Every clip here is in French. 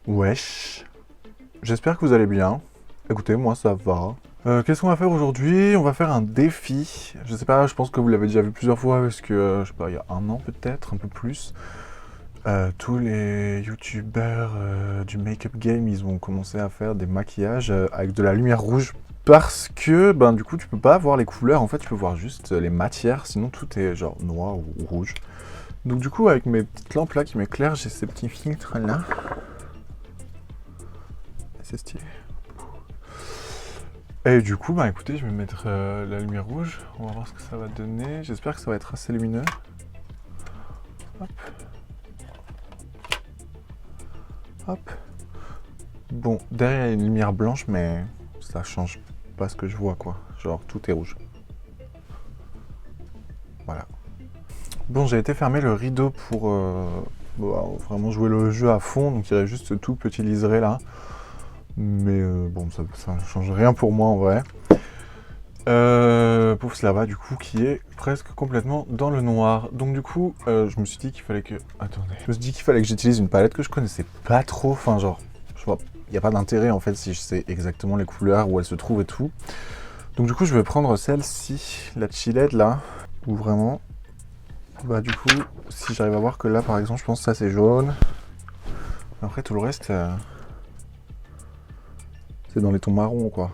Wesh, j'espère que vous allez bien. Écoutez, moi ça va. Qu'est-ce qu'on va faire aujourd'hui? On va faire un défi. Je sais pas, je pense que vous l'avez déjà vu plusieurs fois parce que, je sais pas, il y a un an peut-être, un peu plus. Tous les youtubeurs du make-up game, ils ont commencé à faire des maquillages avec de la lumière rouge. Parce que, ben du coup, tu peux pas voir les couleurs, en fait, tu peux voir juste les matières, sinon tout est genre noir ou rouge. Donc du coup, avec mes petites lampes là qui m'éclairent, j'ai ces petits filtres là. C'est stylé. Et du coup, bah écoutez, je vais mettre la lumière rouge. On va voir ce que ça va donner. J'espère que ça va être assez lumineux. Hop. Hop. Bon, derrière il y a une lumière blanche, mais ça change pas ce que je vois, quoi. Genre, tout est rouge. Voilà. Bon, j'ai été fermer le rideau pour vraiment jouer le jeu à fond. Donc il y aurait juste ce tout petit liseré là. Mais bon, ça ne change rien pour moi en vrai. Pour Slava, du coup, qui est presque complètement dans le noir. Donc du coup, je me suis dit qu'il fallait que... Attendez. Je me suis dit qu'il fallait que j'utilise une palette que je connaissais pas trop. Enfin, genre, je vois, il n'y a pas d'intérêt en fait si je sais exactement les couleurs, où elles se trouvent et tout. Donc du coup, je vais prendre celle-ci, la Chilled là, où vraiment... Bah du coup, si j'arrive à voir que là, par exemple, je pense que ça c'est jaune. Après, tout le reste, c'est dans les tons marrons, quoi.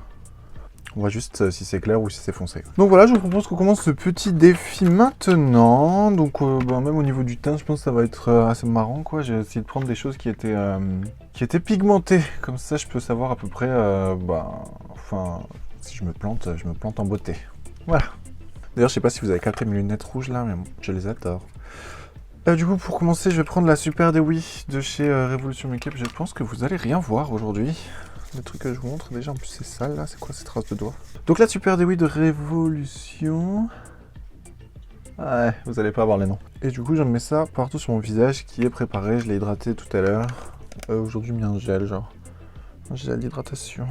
On voit juste si c'est clair ou si c'est foncé. Donc voilà, je vous propose qu'on commence ce petit défi maintenant. Donc même au niveau du teint, je pense que ça va être assez marrant, quoi. J'ai essayé de prendre des choses qui étaient pigmentées. Comme ça, je peux savoir à peu près, enfin, si je me plante en beauté. Voilà. D'ailleurs, je sais pas si vous avez capté mes lunettes rouges là, mais bon, je les adore. Du coup, pour commencer, je vais prendre la Super Dewy de chez Revolution Makeup. Je pense que vous allez rien voir aujourd'hui. Le truc que je vous montre déjà, en plus c'est sale là, c'est quoi ces traces de doigts? Donc la Super Dewy de Révolution. Ouais, vous allez pas avoir les noms. Et du coup, je mets ça partout sur mon visage qui est préparé, je l'ai hydraté tout à l'heure. Aujourd'hui, j'ai mis un gel, genre. Un gel d'hydratation.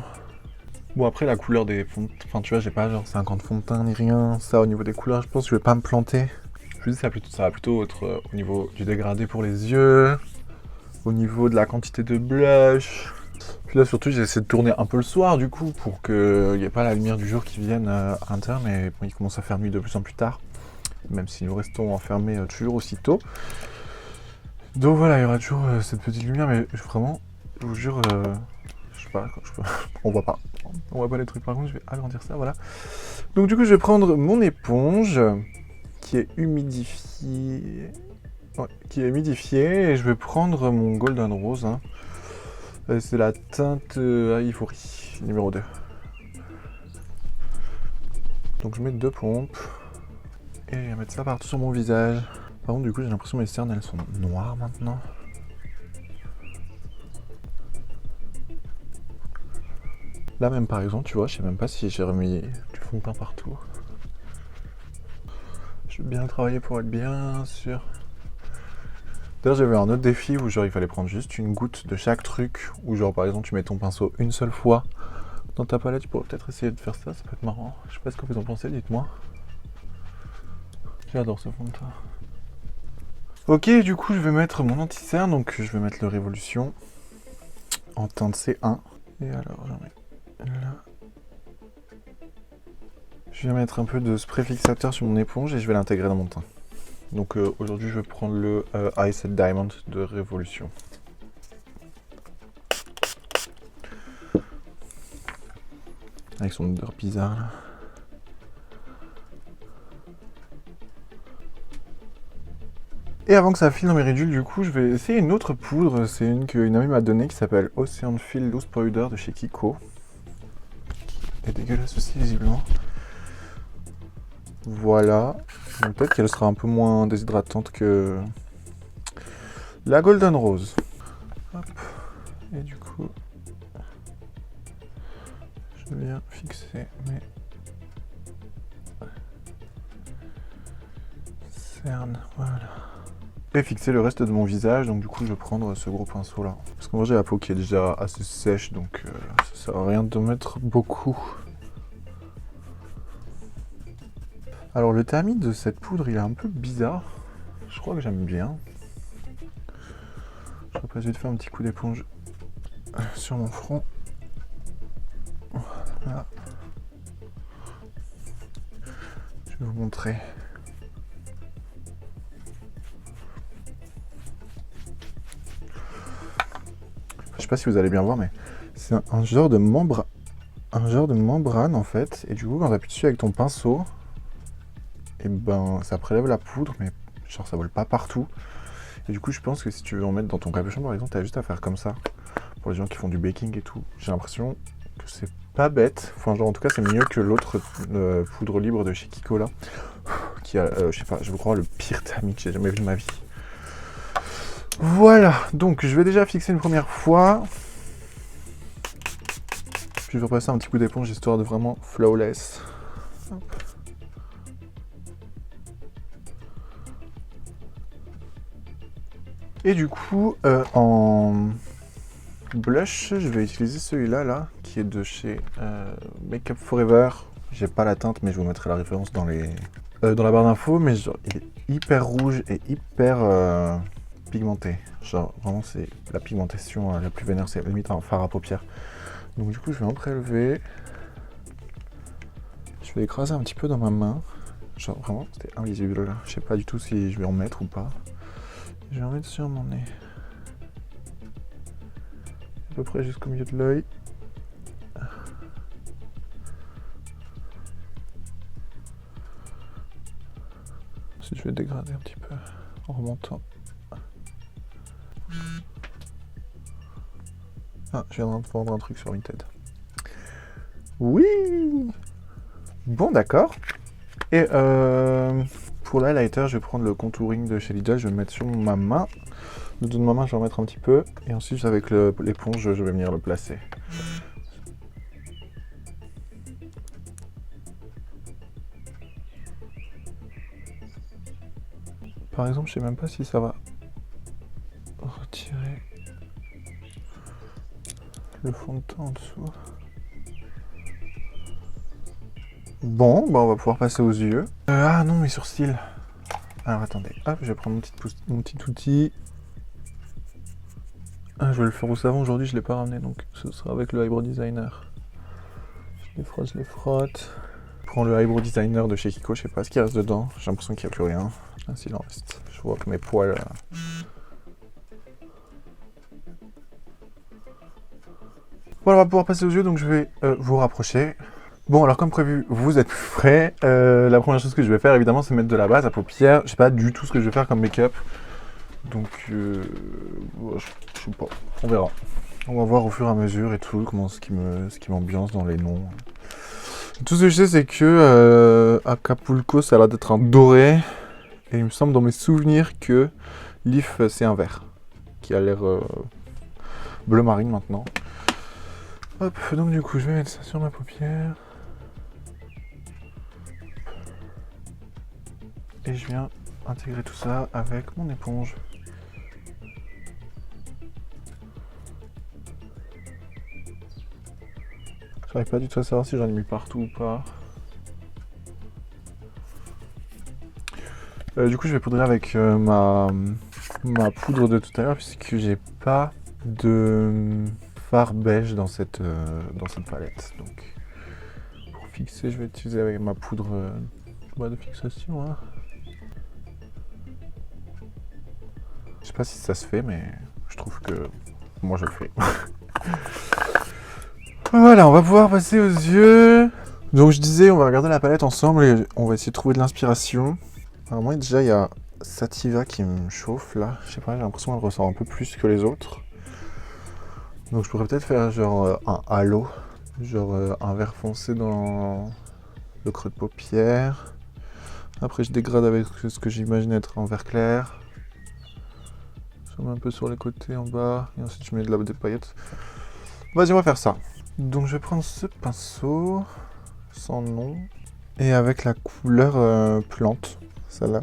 Bon, après, la couleur des fonds... Enfin, tu vois, j'ai pas genre 50 fonds de teint ni rien. Ça, au niveau des couleurs, je pense que je vais pas me planter. Je me dis, ça va plutôt être au niveau du dégradé pour les yeux. Au niveau de la quantité de blush. Puis là, surtout, j'ai essayé de tourner un peu le soir, du coup, pour qu'il n'y ait pas la lumière du jour qui vienne à l'intérieur. Mais bon, il commence à faire nuit de plus en plus tard. Même si nous restons enfermés toujours aussitôt. Donc voilà, il y aura toujours cette petite lumière. Mais vraiment, je vous jure... je sais pas, on voit pas. On voit pas les trucs, par contre, je vais agrandir ça, voilà. Donc du coup, je vais prendre mon éponge qui est humidifiée. Ouais, et je vais prendre mon Golden Rose. Hein. C'est la teinte Ivory, numéro 2. Donc je mets 2 pompes. Et je vais mettre ça partout sur mon visage. Par contre, du coup, j'ai l'impression que mes cernes, elles sont noires maintenant. Là même, par exemple, tu vois, je sais même pas si j'ai remis du fond de teint partout. Je vais bien le travailler pour être bien sûr. D'ailleurs, j'avais un autre défi où genre il fallait prendre juste une goutte de chaque truc. Ou genre par exemple tu mets ton pinceau une seule fois dans ta palette. Tu pourrais peut-être essayer de faire ça, ça peut être marrant. Je sais pas ce que vous en pensez, dites-moi. J'adore ce fond de teint. Ok, du coup je vais mettre mon anti-cerne. Donc je vais mettre le Révolution en teinte C1. Et alors j'en mets là. Je vais mettre un peu de spray fixateur sur mon éponge et je vais l'intégrer dans mon teint. Donc aujourd'hui je vais prendre le Ice Diamond de Révolution. Avec son odeur bizarre là. Et avant que ça file dans mes ridules, du coup je vais essayer une autre poudre. C'est une qu'une amie m'a donnée qui s'appelle Ocean Feel Loose Powder de chez Kiko. Elle est dégueulasse aussi visiblement. Voilà. Peut-être qu'elle sera un peu moins déshydratante que la Golden Rose. Hop. Et du coup, je viens fixer mes cernes. Voilà. Et fixer le reste de mon visage. Donc du coup, je vais prendre ce gros pinceau là. Parce que moi j'ai la peau qui est déjà assez sèche, donc ça sert à rien de mettre beaucoup. Alors le tamis de cette poudre, il est un peu bizarre. Je crois que j'aime bien. Je vais vite faire un petit coup d'éponge sur mon front. Voilà. Je vais vous montrer. Je sais pas si vous allez bien voir, mais c'est un genre de membrane en fait. Et du coup, quand tu appuies dessus avec ton pinceau, et ben ça prélève la poudre, mais genre ça vole pas partout. Et du coup, je pense que si tu veux en mettre dans ton capuchon, par exemple, t'as juste à faire comme ça. Pour les gens qui font du baking et tout, j'ai l'impression que c'est pas bête. Enfin, genre en tout cas, c'est mieux que l'autre poudre libre de chez Kiko là, qui a, je sais pas, je crois le pire tamis que j'ai jamais vu de ma vie. Voilà, donc je vais déjà fixer une première fois. Puis je vais repasser un petit coup d'éponge histoire de vraiment flawless. Hop. Et du coup, en blush, je vais utiliser celui-là, là, qui est de chez Make Up Forever. J'ai pas la teinte, mais je vous mettrai la référence dans la barre d'infos. Mais genre, il est hyper rouge et hyper pigmenté. Genre, vraiment, c'est la pigmentation la plus vénère. C'est limite un fard à paupières. Donc du coup, je vais en prélever. Je vais écraser un petit peu dans ma main. Genre, vraiment, c'était invisible, là. Je sais pas du tout si je vais en mettre ou pas. Je vais en mettre sur mon nez. À peu près jusqu'au milieu de l'œil. Ensuite, je vais dégrader un petit peu en remontant. Ah, je viens de vendre un truc sur Vinted. Oui! Bon, d'accord. Et pour l'highlighter, je vais prendre le contouring de chez Lidl. Je vais le mettre sur ma main. Le dos de ma main, je vais en mettre un petit peu. Et ensuite, avec l'éponge, je vais venir le placer. Par exemple, je sais même pas si ça va retirer le fond de teint en dessous. Bon, bah on va pouvoir passer aux yeux. Ah non, mes sourcils. Alors attendez, hop, je vais prendre mon petit outil. Ah, je vais le faire au savon aujourd'hui, je l'ai pas ramené, donc ce sera avec le Eyebrow Designer. Je les frotte. Je prends le Eyebrow Designer de chez Kiko, je sais pas ce qu'il reste dedans. J'ai l'impression qu'il n'y a plus rien. Ah, s'il en reste. Je vois que mes poils... Bon, on va pouvoir passer aux yeux, donc je vais vous rapprocher. Bon, alors comme prévu, vous êtes prêts. La première chose que je vais faire, évidemment, c'est mettre de la base à paupières. Je sais pas du tout ce que je vais faire comme make-up. Donc, je sais pas. On verra. On va voir au fur et à mesure et tout, ce qui m'ambiance dans les noms. Tout ce que je sais, c'est que Acapulco, ça a l'air d'être un doré. Et il me semble dans mes souvenirs que Leaf, c'est un vert. Qui a l'air bleu marine maintenant. Hop, donc du coup, je vais mettre ça sur ma paupière. Et je viens intégrer tout ça avec mon éponge. J'arrive pas du tout à savoir si j'en ai mis partout ou pas. Du coup, je vais poudrer avec ma poudre de tout à l'heure, puisque j'ai pas de fard beige dans cette palette. Donc, pour fixer, je vais utiliser avec ma poudre de fixation. Hein. Je sais pas si ça se fait, mais je trouve que moi je le fais. Voilà, on va pouvoir passer aux yeux. Donc je disais, on va regarder la palette ensemble et on va essayer de trouver de l'inspiration. Alors moi déjà, il y a Sativa qui me chauffe là. Je sais pas, j'ai l'impression qu'elle ressort un peu plus que les autres. Donc je pourrais peut-être faire genre un halo. Genre un vert foncé dans le creux de paupière. Après je dégrade avec ce que j'imagine être un vert clair. Je mets un peu sur les côtés en bas. Et ensuite je mets des paillettes. Vas-y, on va faire ça. Donc je vais prendre ce pinceau, sans nom, et avec la couleur plante, celle-là,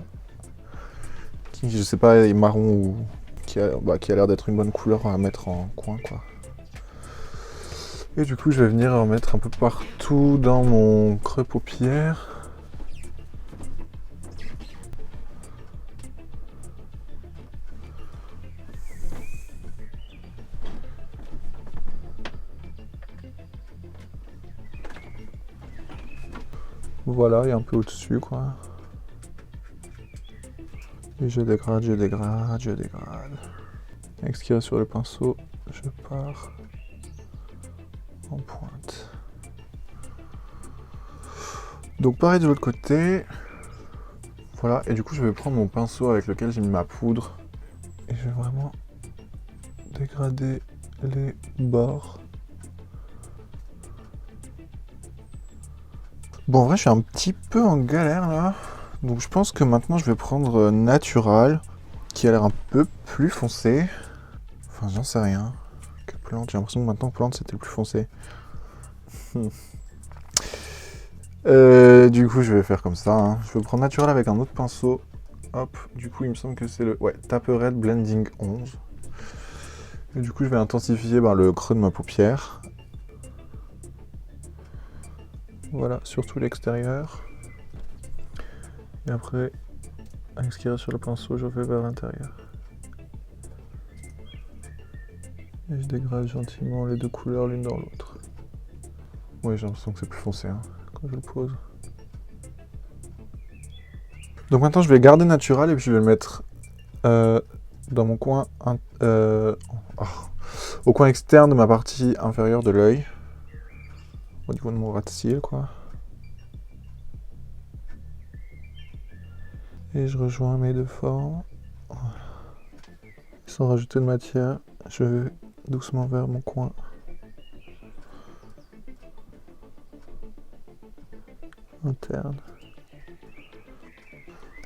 qui je sais pas est marron ou qui a l'air d'être une bonne couleur à mettre en coin quoi. Et du coup je vais venir en mettre un peu partout dans mon creux paupière. Voilà, et un peu au-dessus, quoi. Et je dégrade, je dégrade, je dégrade. Avec ce qu'il y a sur le pinceau, je pars en pointe. Donc pareil de l'autre côté. Voilà, et du coup je vais prendre mon pinceau avec lequel j'ai mis ma poudre. Et je vais vraiment dégrader les bords. Bon, en vrai, je suis un petit peu en galère là. Donc, je pense que maintenant, je vais prendre Natural, qui a l'air un peu plus foncé. Enfin, j'en sais rien. Que Plante, j'ai l'impression que maintenant, Plante, c'était le plus foncé. Du coup, je vais faire comme ça. Hein. Je vais prendre Natural avec un autre pinceau. Hop, du coup, il me semble que c'est le Tape Red Blending 11. Et du coup, je vais intensifier le creux de ma paupière. Voilà, surtout l'extérieur. Et après, avec ce qu'il y a sur le pinceau, je vais vers l'intérieur. Et je dégrade gentiment les deux couleurs l'une dans l'autre. Oui, j'ai l'impression que c'est plus foncé hein, quand je le pose. Donc maintenant, je vais garder Natural et puis je vais le mettre dans mon coin, au coin externe de ma partie inférieure de l'œil. Au niveau de mon ras de cils, quoi. Et je rejoins mes deux formes. Sans rajouter de matière, je vais doucement vers mon coin. Interne.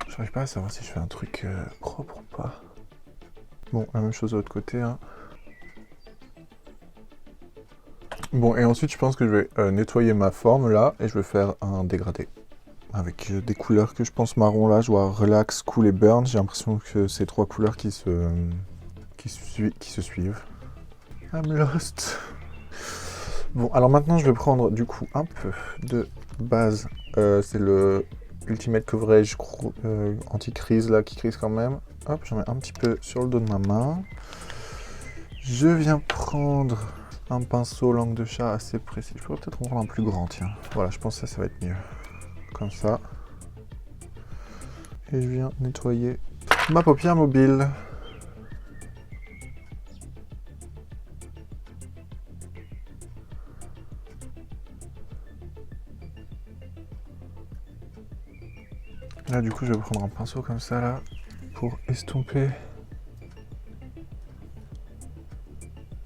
Je n'arrive pas à savoir si je fais un truc propre ou pas. Bon, la même chose de l'autre côté. Hein. Bon, et ensuite, je pense que je vais nettoyer ma forme là et je vais faire un dégradé. Avec des couleurs que je pense marron là, je vois Relax, Cool et Burn. J'ai l'impression que c'est trois couleurs qui se suivent. I'm lost. Bon, alors maintenant, je vais prendre du coup un peu de base. C'est le Ultimate Coverage anti-crise là, qui crise quand même. Hop, j'en mets un petit peu sur le dos de ma main. Je viens prendre un pinceau langue de chat assez précis. Je pourrais peut-être en prendre un plus grand, tiens. Voilà, je pense que ça va être mieux. Comme ça. Et je viens nettoyer ma paupière mobile. Là, du coup, je vais prendre un pinceau comme ça, là, pour estomper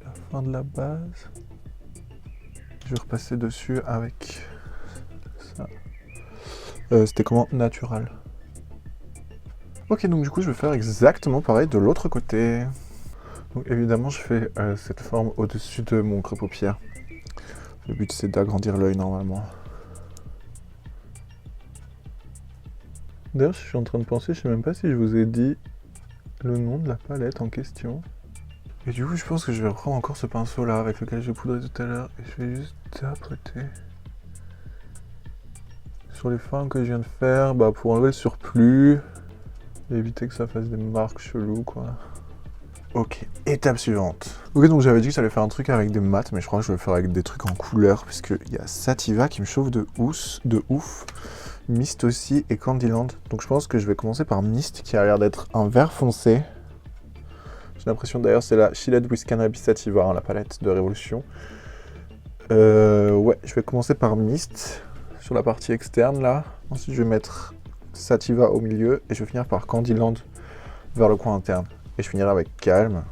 la fin de la base. Je vais repasser dessus avec ça. C'était comment? Natural. Ok, donc du coup, je vais faire exactement pareil de l'autre côté. Donc évidemment, je fais cette forme au-dessus de mon creux paupière. Le but, c'est d'agrandir l'œil normalement. D'ailleurs, je suis en train de penser, je sais même pas si je vous ai dit le nom de la palette en question. Et du coup, je pense que je vais reprendre encore ce pinceau là avec lequel j'ai poudré tout à l'heure et je vais juste tapoter sur les formes que je viens de faire pour enlever le surplus et éviter que ça fasse des marques cheloues quoi. Ok, étape suivante. Ok, donc j'avais dit que j'allais faire un truc avec des mats, mais je crois que je vais le faire avec des trucs en couleur puisqu'il y a Sativa qui me chauffe de ouf. Mist aussi et Candyland. Donc je pense que je vais commencer par Mist qui a l'air d'être un vert foncé. J'ai l'impression d'ailleurs c'est la Chilled with Cannabis Sativa, hein, la palette de Révolution. Ouais, je vais commencer par Mist sur la partie externe là. Ensuite je vais mettre Sativa au milieu et je vais finir par Candyland vers le coin interne. Et je finirai avec Calme.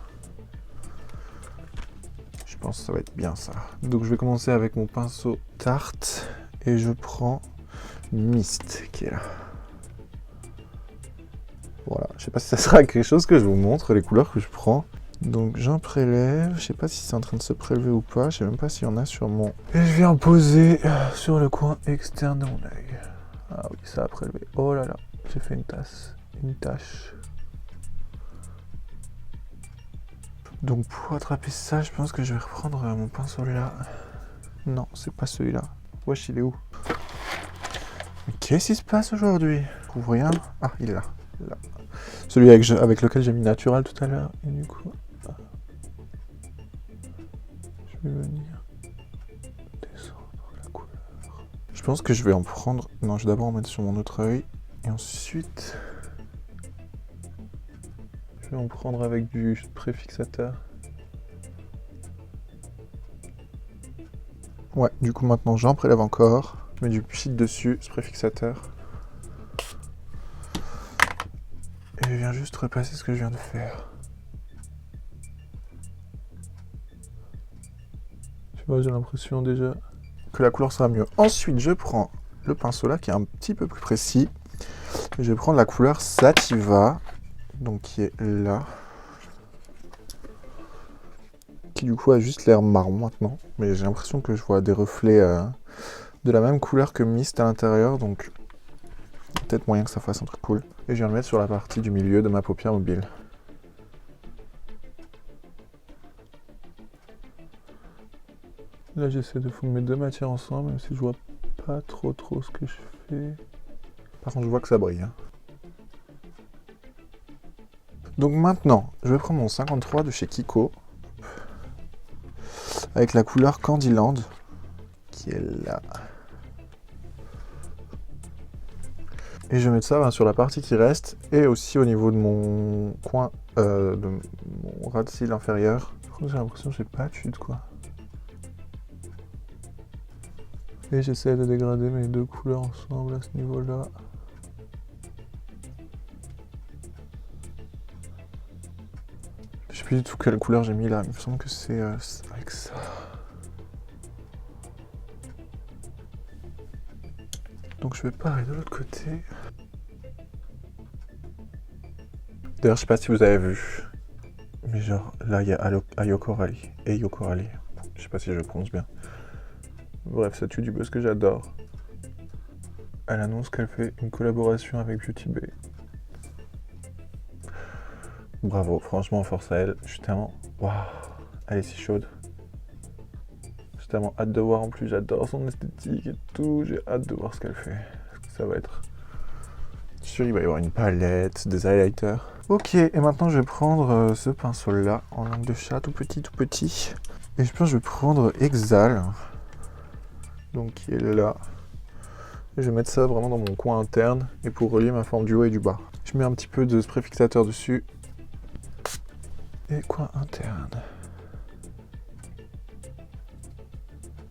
Je pense que ça va être bien ça. Donc je vais commencer avec mon pinceau Tarte et je prends Mist qui est là. Voilà, je sais pas si ça sera quelque chose que je vous montre, les couleurs que je prends. Donc j'en prélève, je sais pas si c'est en train de se prélever ou pas, je sais même pas s'il y en a sur mon... Et je viens poser sur le coin externe de mon œil. Ah oui, ça a prélevé. Oh là là, j'ai fait une tache. Donc pour attraper ça, je pense que je vais reprendre mon pinceau là. Non, c'est pas celui-là. Wesh, il est où? Qu'est-ce qui se passe aujourd'hui? Je trouve rien. Ah, il est là. Là. Celui avec lequel j'ai mis Natural tout à l'heure. Et du coup, je vais venir descendre la couleur. Je pense que je vais en prendre... Non, je vais d'abord en mettre sur mon autre œil. Et ensuite... je vais en prendre avec du préfixateur. Ouais, du coup maintenant j'en prélève encore. Je mets du pchit dessus, ce préfixateur. Et je viens juste repasser ce que je viens de faire. Tu vois, j'ai l'impression déjà que la couleur sera mieux. Ensuite, je prends le pinceau là qui est un petit peu plus précis. Je vais prendre la couleur Sativa, donc qui est là. Qui du coup a juste l'air marron maintenant. Mais j'ai l'impression que je vois des reflets de la même couleur que Mist à l'intérieur, donc peut-être moyen que ça fasse un truc cool. Et je viens le mettre sur la partie du milieu de ma paupière mobile. Là j'essaie de fondre mes deux matières ensemble, même si je vois pas trop ce que je fais. Par contre je vois que ça brille. Hein. Donc maintenant, je vais prendre mon 53 de chez Kiko. Avec la couleur Candyland, qui est là. Et je vais mettre ça sur la partie qui reste, et aussi au niveau de mon coin, de mon ras de cils inférieur. J'ai l'impression que j'ai pas de chute, quoi. Et j'essaie de dégrader mes deux couleurs ensemble à ce niveau-là. Je sais plus du tout quelle couleur j'ai mis là, il me semble que c'est avec ça. Donc je vais pareil de l'autre côté. D'ailleurs, je sais pas si vous avez vu, mais genre là il y a Ayo Coralie. Ayo Coralie. Je sais pas si je le prononce bien. Bref, ça tue du buzz que j'adore. Elle annonce qu'elle fait une collaboration avec Beauty Bay. Bravo, franchement, force à elle. Je suis tellement... Waouh, elle est si chaude. J'ai tellement hâte de voir en plus. J'adore son esthétique et tout. J'ai hâte de voir ce qu'elle fait. Ça va être... Je suis sûr qu'il va y avoir une palette, des highlighters. Ok, et maintenant je vais prendre ce pinceau-là en langue de chat, tout petit. Et je pense que je vais prendre Exhale. Donc qui est là. Et je vais mettre ça vraiment dans mon coin interne et pour relier ma forme du haut et du bas. Je mets un petit peu de ce préfixateur dessus. Et coin interne.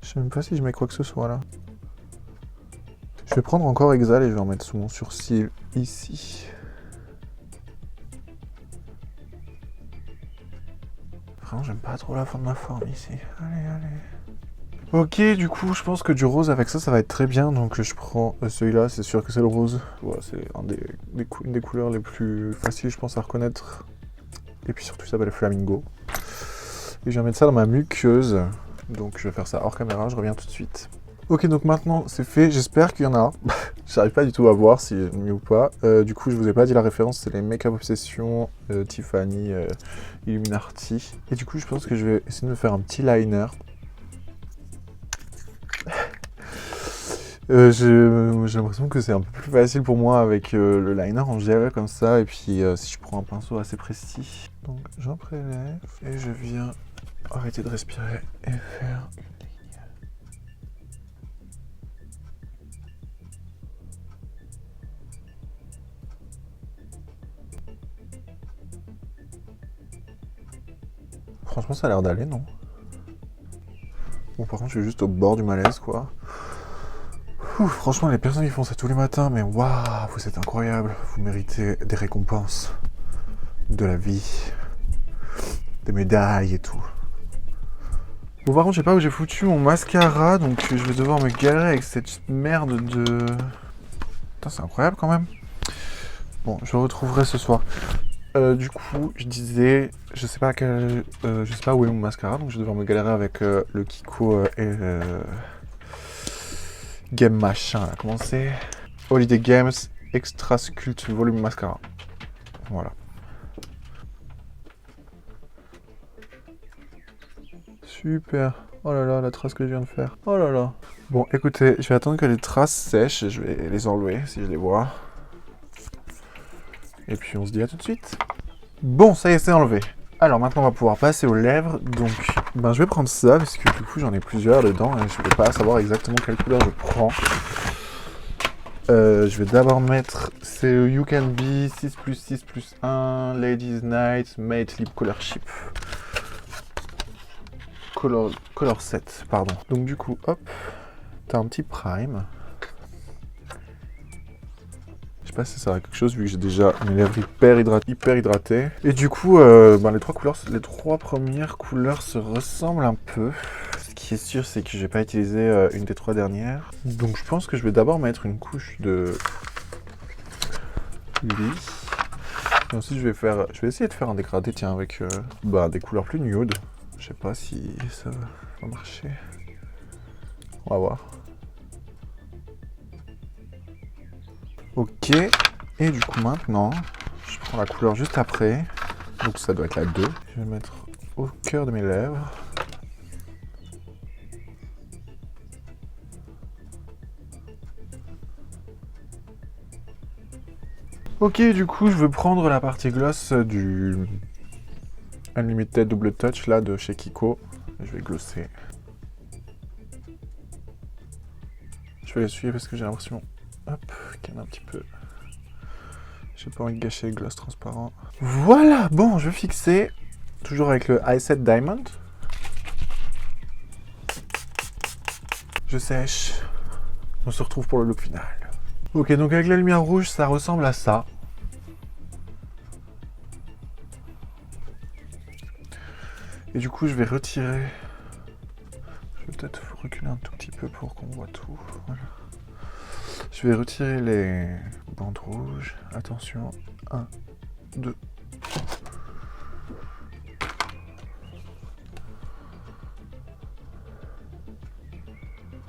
Je sais même pas si je mets quoi que ce soit là. Je vais prendre encore Exhale et je vais en mettre sous mon sourcil ici. Vraiment j'aime pas trop la forme de ma forme ici. Allez. Ok, du coup, je pense que du rose avec ça, ça va être très bien. Donc, je prends celui-là, c'est sûr que c'est le rose. Ouais, c'est une des couleurs les plus faciles, je pense, à reconnaître. Et puis surtout, ça s'appelle Flamingo. Et je vais mettre ça dans ma muqueuse. Donc, je vais faire ça hors caméra, je reviens tout de suite. Ok, donc maintenant, c'est fait. J'espère qu'il y en a. J'arrive pas du tout à voir si c'est mieux ou pas. Du coup, je vous ai pas dit la référence, c'est les Make Up Obsession Tiffany Illuminati. Et du coup, je pense que je vais essayer de me faire un petit liner. J'ai l'impression que c'est un peu plus facile pour moi avec le liner en gel comme ça, et puis si je prends un pinceau assez précis. Donc j'en prélève et je viens arrêter de respirer et faire une ligne. Franchement ça a l'air d'aller, non? Bon par contre je suis juste au bord du malaise quoi. Franchement, les personnes qui font ça tous les matins, mais waouh, vous êtes incroyables. Vous méritez des récompenses, de la vie, des médailles et tout. Bon, par contre, je sais pas où j'ai foutu mon mascara, donc je vais devoir me galérer avec cette merde de... Putain, c'est incroyable quand même. Bon, je le retrouverai ce soir. Du coup, je disais, je sais pas où est mon mascara, donc je vais devoir me galérer avec le Kiko Game machin là, comment c'est? Holiday Games Extra Sculpt Volume Mascara. Voilà. Super. Oh là là, la trace que je viens de faire. Oh là là. Bon, écoutez, je vais attendre que les traces sèchent et je vais les enlever si je les vois. Et puis on se dit à tout de suite. Bon, ça y est, c'est enlevé. Alors maintenant on va pouvoir passer aux lèvres, donc je vais prendre ça parce que du coup j'en ai plusieurs dedans et je ne vais pas savoir exactement quelle couleur je prends. Je vais d'abord mettre c'est You Can Be 6+6+1 Ladies Night Mate Lip Color Chip. Color set, pardon. Donc du coup, hop, t'as un petit prime. Je sais pas si ça sert à quelque chose vu que j'ai déjà mes lèvres hyper hydratées. Et du coup, les trois premières couleurs se ressemblent un peu. Ce qui est sûr, c'est que je vais pas utiliser une des trois dernières. Donc je pense que je vais d'abord mettre une couche de lit. Et ensuite, je vais essayer de faire un dégradé, tiens, avec des couleurs plus nude. Je sais pas si ça va marcher. On va voir. Ok. Et du coup maintenant, je prends la couleur juste après. Donc ça doit être la 2. Je vais mettre au cœur de mes lèvres. Ok, du coup je veux prendre la partie gloss du Unlimited Double Touch là de chez Kiko. Je vais glosser. Je vais l'essuyer parce que j'ai l'impression qu'il y en a un petit peu. J'ai pas envie de gâcher le gloss transparent. Voilà, bon, je vais fixer. Toujours avec le Eye Set Diamond. Je sèche. On se retrouve pour le look final. Ok, donc avec la lumière rouge, ça ressemble à ça. Et du coup, je vais retirer. Je vais peut-être reculer un tout petit peu pour qu'on voit tout. Voilà. Je vais retirer les bandes rouges. Attention. 1, 2.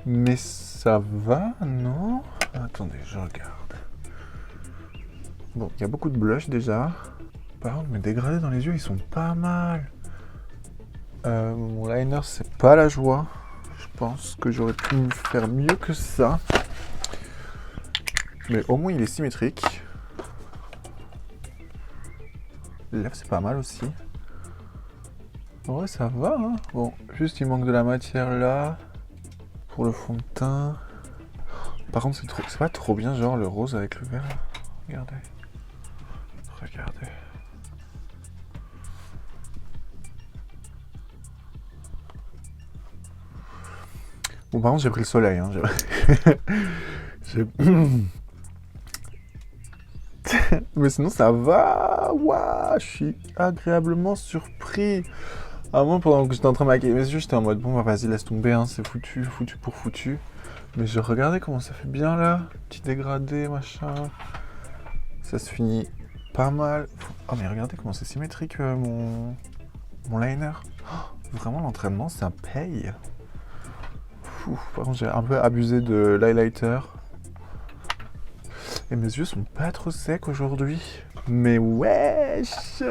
Mais ça va, non? Attendez, je regarde. Bon, il y a beaucoup de blush déjà. Par contre, mes dégradés dans les yeux, ils sont pas mal. Mon liner, c'est pas la joie. Je pense que j'aurais pu faire mieux que ça. Mais au moins, il est symétrique. Les lèvres, c'est pas mal aussi. En vrai, ça va, hein. Bon, juste, il manque de la matière là. Pour le fond de teint. Par contre, c'est pas trop bien, genre le rose avec le vert. Regardez. Regardez. Bon, par contre, j'ai pris le soleil. Hein. Mais sinon, ça va. Waouh, je suis agréablement surpris. À un moment, pendant que j'étais en train de maquiller mes yeux, j'étais en mode, bon, bah vas-y, laisse tomber, hein, c'est foutu, foutu pour foutu. Mais je regardais comment ça fait bien, là. Petit dégradé, machin. Ça se finit pas mal. Oh, mais regardez comment c'est symétrique, mon liner. Oh, vraiment, l'entraînement, ça paye. Par contre, j'ai un peu abusé de l'highlighter. Et mes yeux sont pas trop secs aujourd'hui. Mais wesh.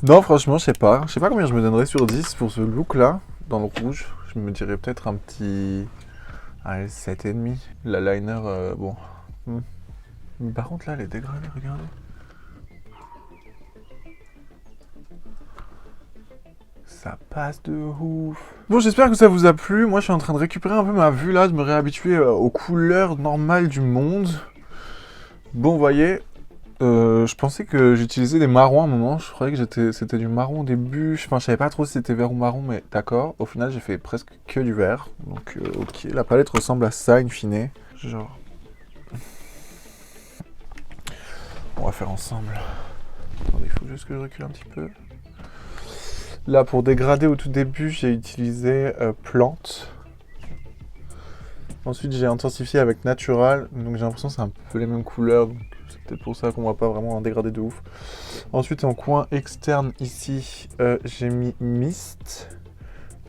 Non, franchement, je sais pas. Je sais pas combien je me donnerais sur 10 pour ce look-là, dans le rouge. Je me dirais peut-être un petit... Allez, 7,5. La liner, bon. Mais par contre, là, les dégradés, regardez. Ça passe de ouf. Bon, j'espère que ça vous a plu. Moi, je suis en train de récupérer un peu ma vue, là, de me réhabituer aux couleurs normales du monde. Bon, vous voyez... je pensais que j'utilisais des marrons à un moment, je croyais que c'était du marron au début, enfin je savais pas trop si c'était vert ou marron, mais d'accord, au final j'ai fait presque que du vert, donc ok, la palette ressemble à ça in fine, genre... On va faire ensemble, attendez, il faut juste que je recule un petit peu. Là pour dégrader au tout début j'ai utilisé Plante, ensuite j'ai intensifié avec Natural, donc j'ai l'impression que c'est un peu les mêmes couleurs, donc c'est peut-être pour ça qu'on voit pas vraiment un dégradé de ouf. Ensuite en coin externe ici, j'ai mis Mist.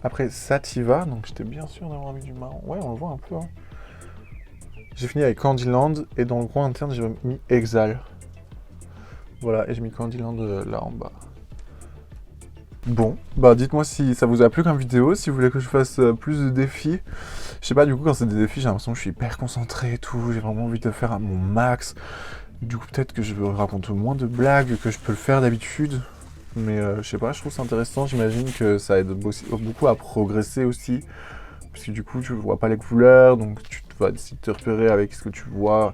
Après Sativa, donc j'étais bien sûr d'avoir mis du marron. Ouais, on le voit un peu. Hein. J'ai fini avec Candyland et dans le coin interne j'ai mis Exhale. Voilà, et j'ai mis Candyland là en bas. Bon, bah dites-moi si ça vous a plu comme vidéo, si vous voulez que je fasse plus de défis. Je sais pas, du coup quand c'est des défis j'ai l'impression que je suis hyper concentré et tout, j'ai vraiment envie de faire à mon max. Du coup, peut-être que je raconte moins de blagues que je peux le faire d'habitude. Mais je sais pas, je trouve ça intéressant. J'imagine que ça aide beaucoup à progresser aussi. Parce que du coup, tu vois pas les couleurs, donc tu vas essayer de te repérer avec ce que tu vois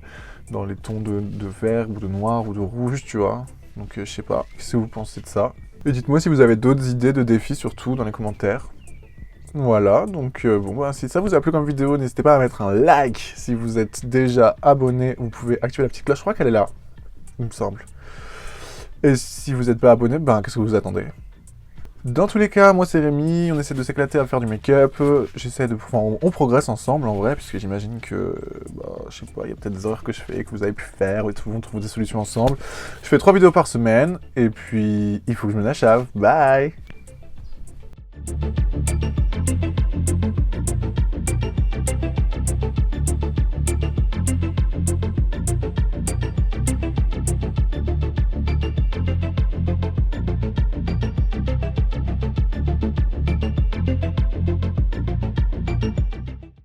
dans les tons de vert ou de noir ou de rouge, tu vois. Donc je sais pas, qu'est-ce que vous pensez de ça? Et dites-moi si vous avez d'autres idées de défis, surtout dans les commentaires. Voilà, donc bon, bah, si ça vous a plu comme vidéo, n'hésitez pas à mettre un like. Si vous êtes déjà abonné, vous pouvez activer la petite cloche, je crois qu'elle est là, il me semble. Et si vous n'êtes pas abonné, ben qu'est-ce que vous attendez? Dans tous les cas, moi c'est Rémi, on essaie de s'éclater à faire du make-up, on progresse ensemble en vrai, puisque j'imagine que, bah, je sais pas, il y a peut-être des erreurs que je fais, que vous avez pu faire, et tout, on trouve des solutions ensemble. Je fais 3 vidéos par semaine, et puis il faut que je me achève. Bye!